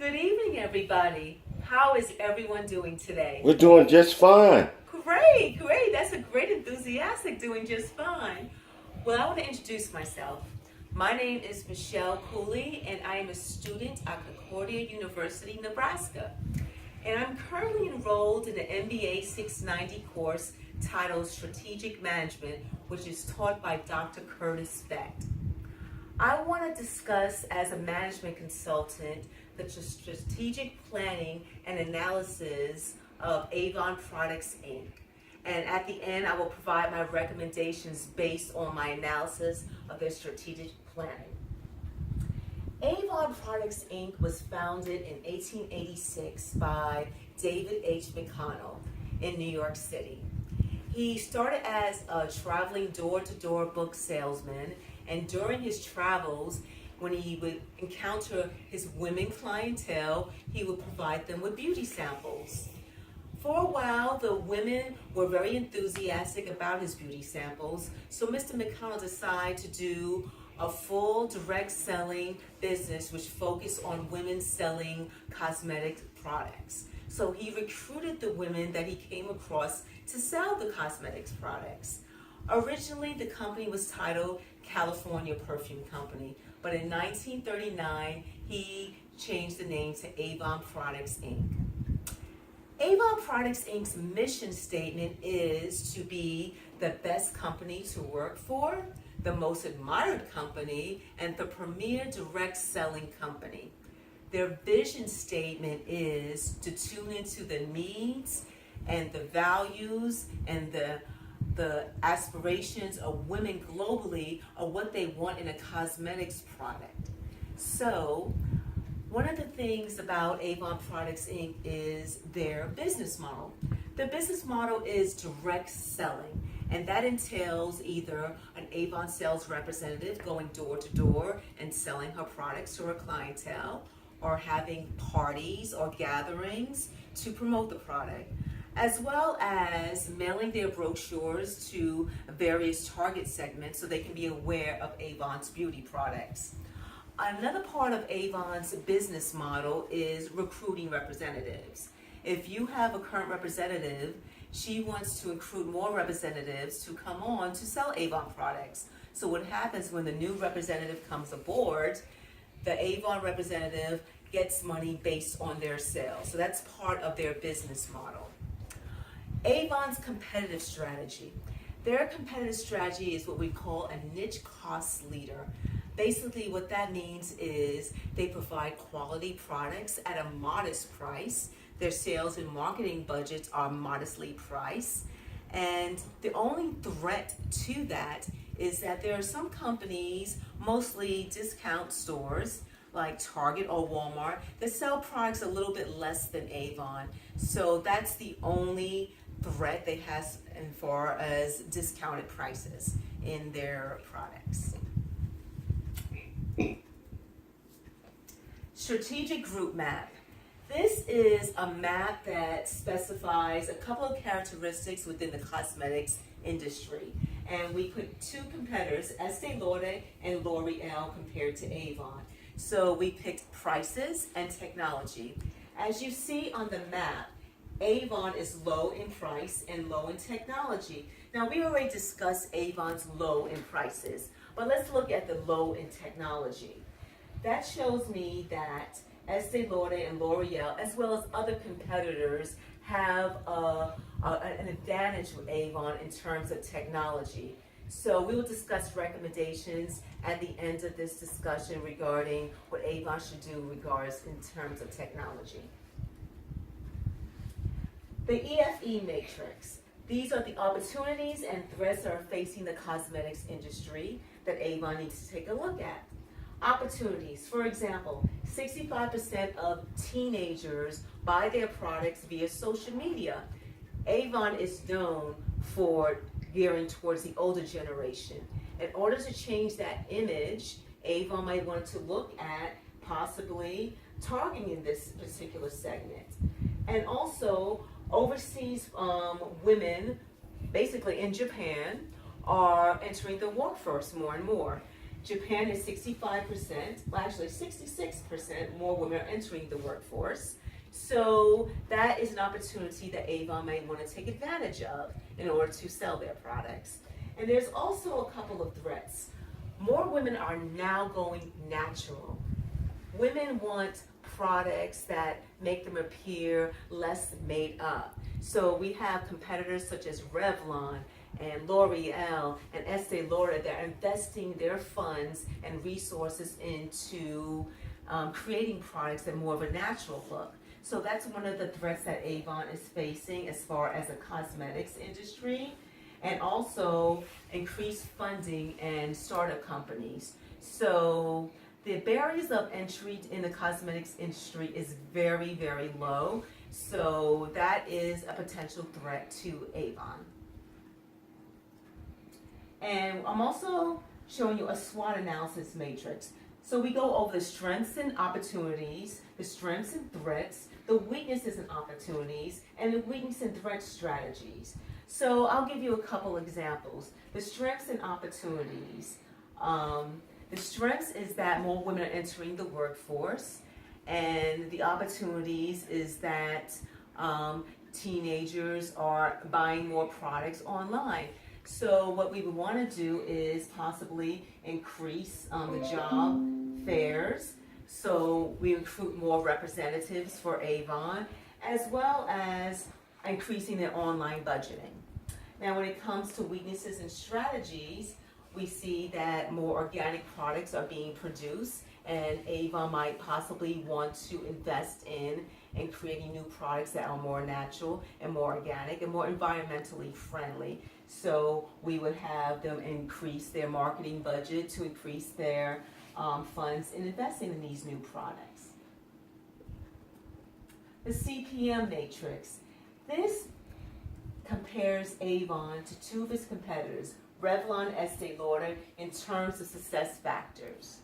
Good evening, everybody. How is everyone doing today? We're doing just fine. Great, great. That's a great enthusiastic, doing just fine. Well, I want to introduce myself. My name is Michelle Cooley, and I am a student at Concordia University, Nebraska. And I'm currently enrolled in the MBA 690 course titled Strategic Management, which is taught by Dr. Curtis Becht. I want to discuss as a management consultant the strategic planning and analysis of Avonproductinc, Inc. And at the end, I will provide my recommendations based on my analysis of their strategic planning. Avonproductinc, Inc. was founded in 1886 by David H. McConnell in New York City. He started as a traveling door-to-door book salesman, and during his travels, when he would encounter his women clientele, he would provide them with beauty samples. For a while, the women were very enthusiastic about his beauty samples, so Mr. McConnell decided to do a full direct selling business which focused on women selling cosmetic products. So he recruited the women that he came across to sell the cosmetics products. Originally, the company was titled California Perfume Company, but in 1939, he changed the name to Avonproductinc, Inc. Avonproductinc, Inc.'s mission statement is to be the best company to work for, the most admired company, and the premier direct selling company. Their vision statement is to tune into the needs and the values and the aspirations of women globally of what they want in a cosmetics product. So, one of the things about Avonproductinc, Inc. is their business model. The business model is direct selling, and that entails either an Avon sales representative going door to door and selling her products to her clientele, or having parties or gatherings to promote the product, as well as mailing their brochures to various target segments so they can be aware of Avon's beauty products. Another part of Avon's business model is recruiting representatives. If you have a current representative, she wants to recruit more representatives to come on to sell Avon products. So what happens when the new representative comes aboard, the Avon representative gets money based on their sales. So that's part of their business model. Avon's competitive strategy. Their competitive strategy is what we call a niche cost leader. Basically, what that means is they provide quality products at a modest price. Their sales and marketing budgets are modestly priced. And the only threat to that is that there are some companies, mostly discount stores, like Target or Walmart, that sell products a little bit less than Avon. So that's the only threat they have as far as discounted prices in their products. Strategic group map. This is a map that specifies a couple of characteristics within the cosmetics industry. And we put two competitors, Estee Lauder and L'Oreal, compared to Avon. So we picked prices and technology. As you see on the map, Avon is low in price and low in technology. Now, we already discussed Avon's low in prices, but let's look at the low in technology. That shows me that Estee Lauder and L'Oreal, as well as other competitors, have an advantage with Avon in terms of technology. So we will discuss recommendations at the end of this discussion regarding what Avon should do regards in terms of technology. The EFE matrix. These are the opportunities and threats that are facing the cosmetics industry that Avon needs to take a look at. Opportunities. For example, 65% of teenagers buy their products via social media. Avon is known for gearing towards the older generation. In order to change that image, Avon might want to look at possibly targeting this particular segment. And also, overseas women, basically in Japan, are entering the workforce more and more. Japan is 65%, well actually 66% more women are entering the workforce. So that is an opportunity that Avon may want to take advantage of in order to sell their products. And there's also a couple of threats. More women are now going natural. Women want products that make them appear less made up. So we have competitors such as Revlon and L'Oreal and Estee Lauder that are investing their funds and resources into creating products that more of a natural look. So that's one of the threats that Avon is facing as far as the cosmetics industry, and also increased funding and startup companies. So the barriers of entry in the cosmetics industry is very, very low. So that is a potential threat to Avon. And I'm also showing you a SWOT analysis matrix. So we go over the strengths and opportunities, the strengths and threats, the weaknesses and opportunities, and the weakness and threat strategies. So I'll give you a couple examples. The strengths and opportunities. The strengths is that more women are entering the workforce, and the opportunities is that teenagers are buying more products online. So what we would want to do is possibly increase the job fairs, so we recruit more representatives for Avon, as well as increasing their online budgeting. Now when it comes to weaknesses and strategies, we see that more organic products are being produced, and Avon might possibly want to invest in creating new products that are more natural and more organic and more environmentally friendly. So we would have them increase their marketing budget to increase their funds in investing in these new products. The CPM matrix. This compares Avon to two of its competitors, Revlon and Estee Lauder, in terms of success factors.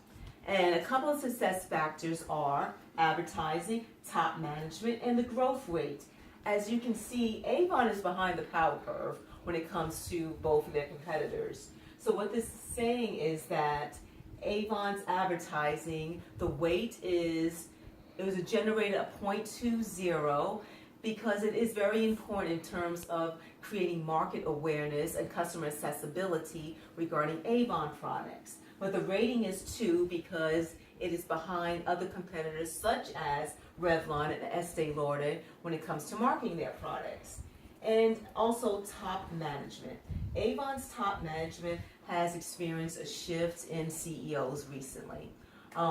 And a couple of success factors are advertising, top management, and the growth rate. As you can see, Avon is behind the power curve when it comes to both of their competitors. So what this is saying is that Avon's advertising, the weight is, it was generated at 0.20, because it is very important in terms of creating market awareness and customer accessibility regarding Avon products. But the rating is 2 because it is behind other competitors such as Revlon and Estee Lauder when it comes to marketing their products. And also top management. Avon's top management has experienced a shift in CEOs recently.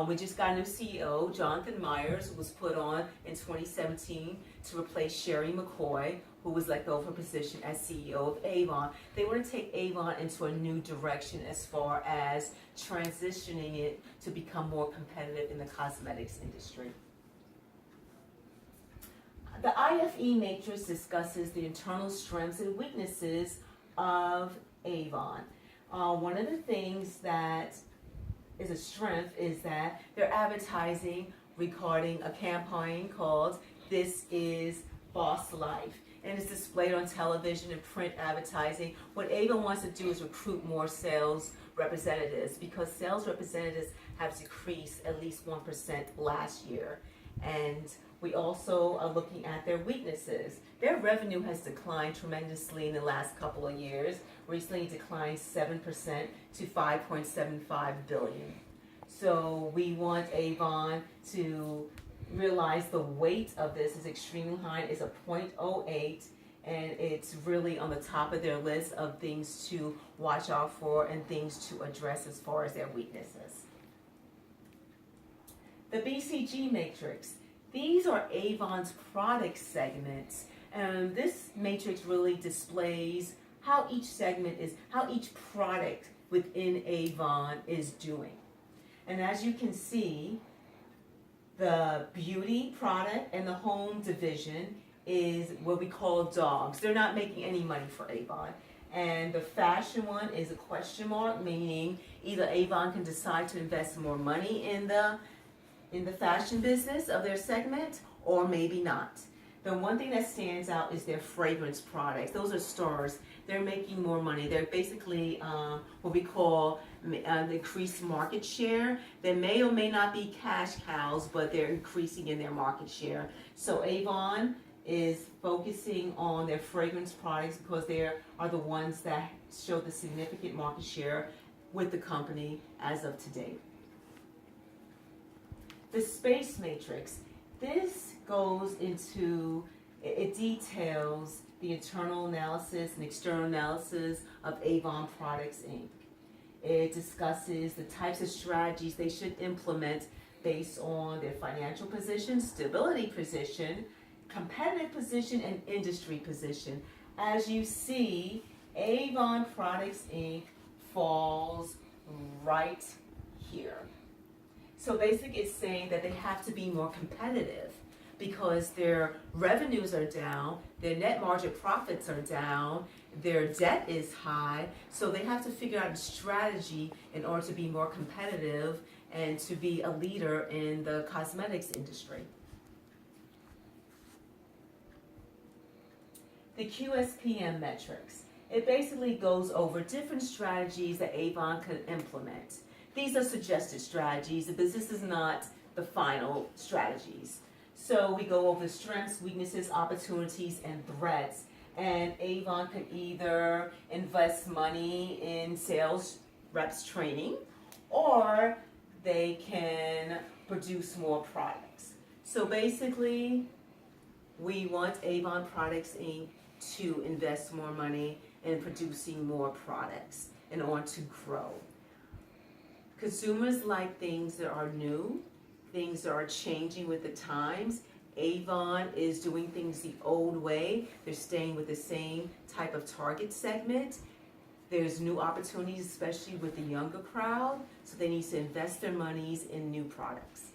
We just got a new CEO, Jonathan Myers, who was put on in 2017 to replace Sherry McCoy, who was let go of her position as CEO of Avon. They want to take Avon into a new direction as far as transitioning it to become more competitive in the cosmetics industry. The IFE matrix discusses the internal strengths and weaknesses of Avon. One of the things that is a strength is that they're advertising regarding a campaign called This Is Boss Life. And it's displayed on television and print advertising. What Avon wants to do is recruit more sales representatives, because sales representatives have decreased at least 1% last year. And we also are looking at their weaknesses. Their revenue has declined tremendously in the last couple of years. Recently declined 7% to $5.75 billion. So we want Avon to realize the weight of this is extremely high. It's a 0.08, and it's really on the top of their list of things to watch out for and things to address as far as their weaknesses. The BCG matrix. These are Avon's product segments, and this matrix really displays how each segment is, how each product within Avon is doing. And as you can see, the beauty product and the home division is what we call dogs. They're not making any money for Avon. And the fashion one is a question mark, meaning either Avon can decide to invest more money in the fashion business of their segment, or maybe not. The one thing that stands out is their fragrance products. Those are stars. They're making more money. They're basically what we call increased market share. They may or may not be cash cows, but they're increasing in their market share. So Avon is focusing on their fragrance products because they are the ones that show the significant market share with the company as of today. The space matrix. This goes into, it details the internal analysis and external analysis of Avonproductinc, Inc. It discusses the types of strategies they should implement based on their financial position, stability position, competitive position, and industry position. As you see, Avonproductinc, Inc. falls right here. So basically it's saying that they have to be more competitive because their revenues are down, their net margin profits are down, their debt is high, so they have to figure out a strategy in order to be more competitive and to be a leader in the cosmetics industry. The QSPM metrics. It basically goes over different strategies that Avon could implement. These are suggested strategies, but this is not the final strategies. So we go over strengths, weaknesses, opportunities, and threats. And Avon could either invest money in sales reps training, or they can produce more products. So basically, we want Avonproductinc, Inc. to invest more money in producing more products in order to grow. Consumers like things that are new, things that are changing with the times. Avon is doing things the old way. They're staying with the same type of target segment. There's new opportunities, especially with the younger crowd, so they need to invest their monies in new products.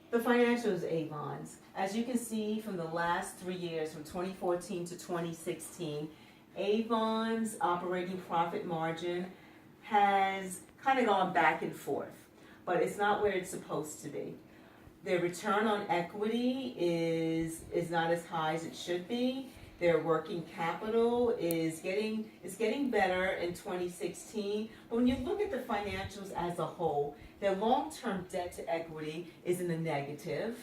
The financials, Avon's. As you can see from the last 3 years, from 2014 to 2016, Avon's operating profit margin has kind of gone back and forth, but it's not where it's supposed to be. Their return on equity is not as high as it should be. Their working capital is getting better in 2016. But when you look at the financials as a whole, their long-term debt to equity is in the negative.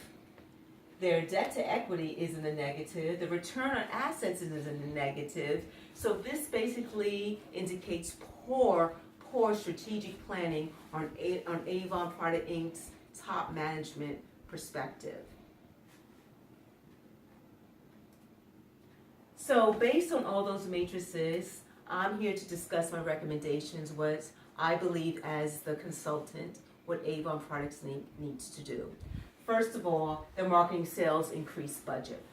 Their debt to equity is in the negative. The return on assets is in the negative. So this basically indicates poor strategic planning on Avonproductinc, Inc.'s top management perspective. So based on all those matrices, I'm here to discuss my recommendations, what I believe as the consultant, what Avonproductinc, Inc. needs to do. First of all, their marketing sales increase budget.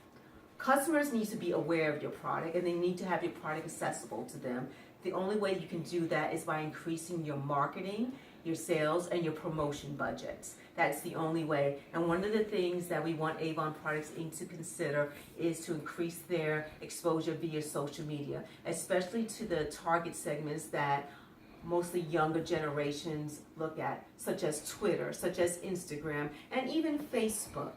Customers need to be aware of your product, and they need to have your product accessible to them. The only way you can do that is by increasing your marketing, your sales, and your promotion budgets. That's the only way. And one of the things that we want Avonproductinc, Inc. to consider is to increase their exposure via social media, especially to the target segments that mostly younger generations look at, such as Twitter, such as Instagram, and even Facebook.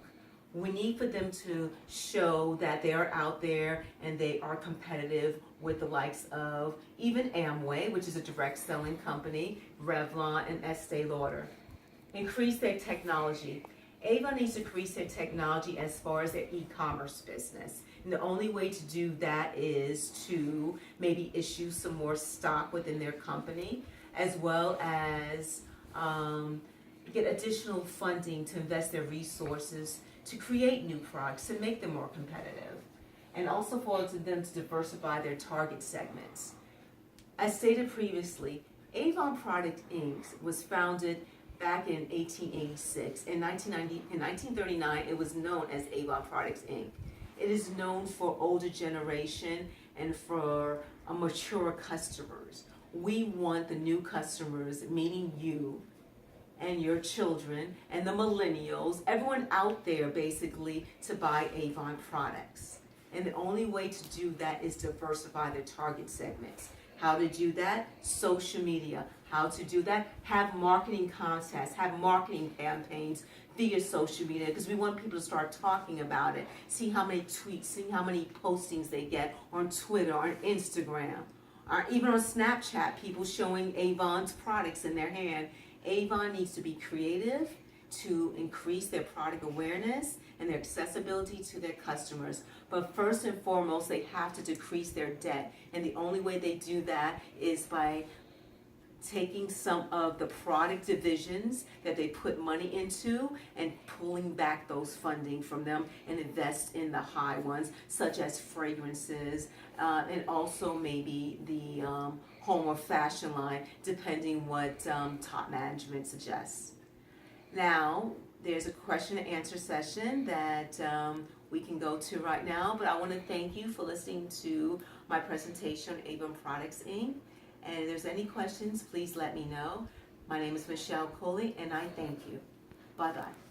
We need for them to show that they are out there and they are competitive with the likes of even Amway, which is a direct selling company, Revlon, and Estee Lauder. Increase their technology. Avon needs to increase their technology as far as their e-commerce business. And the only way to do that is to maybe issue some more stock within their company, as well as get additional funding to invest their resources to create new products, to make them more competitive, and also for them to diversify their target segments. As stated previously, Avonproductinc, Inc. was founded back in 1886. In 1939, it was known as Avonproductinc, Inc. It is known for older generation and for mature customers. We want the new customers, meaning you and your children and the millennials, everyone out there basically, to buy Avon products. And the only way to do that is diversify their target segments. How to do that? Social media. How to do that? Have marketing contests, have marketing campaigns. via social media, because we want people to start talking about it. See how many tweets, see how many postings they get on Twitter, on Instagram, or even on Snapchat, people showing Avon's products in their hand. Avon needs to be creative to increase their product awareness and their accessibility to their customers. But first and foremost, they have to decrease their debt. And the only way they do that is by taking some of the product divisions that they put money into and pulling back those funding from them and invest in the high ones, such as fragrances, and also maybe the home or fashion line, depending what top management suggests. Now, there's a question and answer session that we can go to right now, but I want to thank you for listening to my presentation on Avonproductinc. And if there's any questions, please let me know. My name is Michelle Coley, and I thank you. Bye-bye.